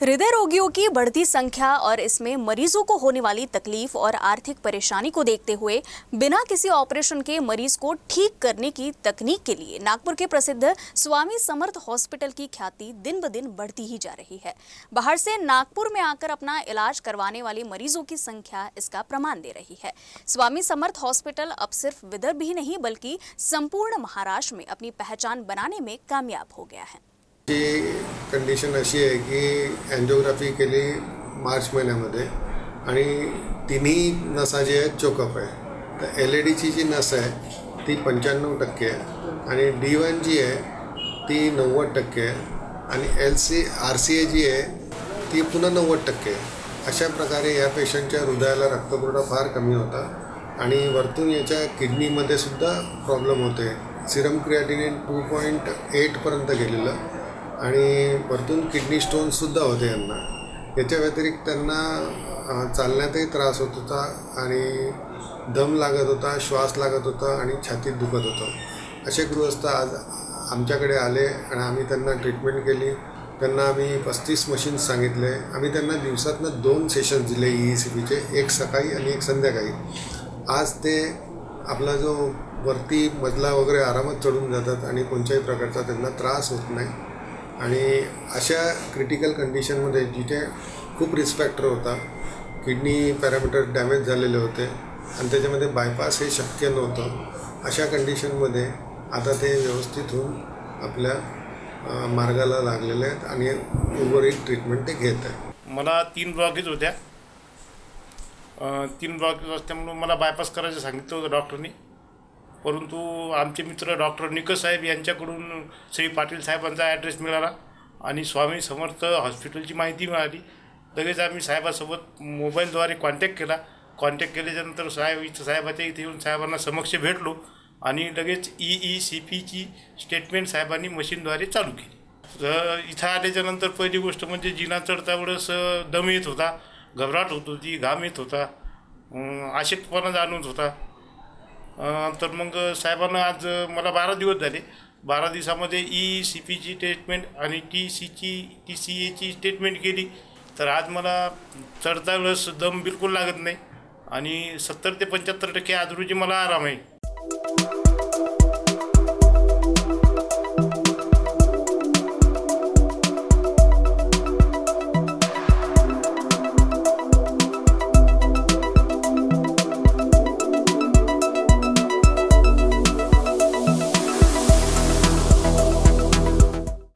हृदय रोगियों की बढ़ती संख्या और इसमें मरीजों को होने वाली तकलीफ और आर्थिक परेशानी को देखते हुए बिना किसी ऑपरेशन के मरीज को ठीक करने की तकनीक के लिए नागपुर के प्रसिद्ध स्वामी समर्थ हॉस्पिटल की ख्याति दिन ब दिन बढ़ती ही जा रही है। बाहर से नागपुर में आकर अपना इलाज करवाने वाले मरीजों की संख्या इसका प्रमाण दे रही है। स्वामी समर्थ हॉस्पिटल अब सिर्फ विदर्भ ही नहीं बल्कि संपूर्ण महाराष्ट्र में अपनी पहचान बनाने में कामयाब हो गया है। कंडिशन अशी आहे की एंजिओग्राफी केली मार्च महिन्यामध्ये आणि तिन्ही नसा जे आहेत चोकअप आहे। तर LED जी नस आहे ती 95% आहे आणि D1 जी आहे ती 90% आहे आणि RCA जी आहे ती पुन्हा 90% आहे। अशा प्रकारे या पेशंटच्या हृदयाला रक्तपुरवठा फार कमी होता आणि वरतून याच्या किडनीमध्ये सुद्धा प्रॉब्लेम होते। सिरम क्रिएटिनिन 2.8 पर्यंत गेलेलं आणि वरतून किडनी स्टोनसुद्धा होते यांना। याच्या व्यतिरिक्त त्यांना चालण्यातही त्रास होत होता आणि दम लागत होता, श्वास लागत होता आणि छातीत दुखत होतं। असे गृहस्थ आज आमच्याकडे आले आणि आम्ही त्यांना ट्रीटमेंट केली। त्यांना आम्ही 35 मशीन्स सांगितले। आम्ही त्यांना दिवसातनं 2 सेशन्स दिले ECPचे, एक सकाळी आणि एक संध्याकाळी। आज ते आपला जो वरती मजला वगैरे आरामात चढून जातात आणि कोणत्याही प्रकारचा त्यांना त्रास होत नाही। आणि अशा क्रिटिकल कंडिशनमध्ये जिथे खूप रिस्क फॅक्टर होता, किडनी पॅरामीटर डॅमेज झालेले होते आणि त्याच्यामध्ये बायपास हे शक्य नव्हतं, अशा कंडिशनमध्ये आता ते व्यवस्थित होऊन आपल्या मार्गाला लागलेले आहेत आणि उर्वरित ट्रीटमेंट ते घेत आहेत। मला 3 ब्लॉकेज होत्या। 3 ब्लॉकेज असल्यामुळे मला बायपास करायचं सांगितलं होतं डॉक्टरनी, परंतु आमचे मित्र डॉक्टर निकष साहेब यांच्याकडून श्री पाटील साहेबांचा ॲड्रेस मिळाला आणि स्वामी समर्थ हॉस्पिटलची माहिती मिळाली। लगेच आम्ही साहेबासोबत मोबाईलद्वारे कॉन्टॅक्ट केला। कॉन्टॅक्ट केल्याच्यानंतर साहेबाच्या इथे येऊन साहेबांना समक्ष भेटलो आणि लगेच ECPची स्टेटमेंट साहेबांनी मशीनद्वारे चालू केली। इथं आल्याच्यानंतर पहिली गोष्ट म्हणजे जिना चढता वेळेस दम येत होता, घबराट होत होती, घाम येत होता, अशक्तपणा जाणवत होता। तर मग साहेबांना आज मला 12 दिवस झाले। 12 दिवसामध्ये ECPची स्टेटमेंट आणि TCAची स्टेटमेंट केली तर आज मला चढता वेळेस दम बिलकुल लागत नाही आणि 70 ते 75% आज रोजी मला आराम आहे।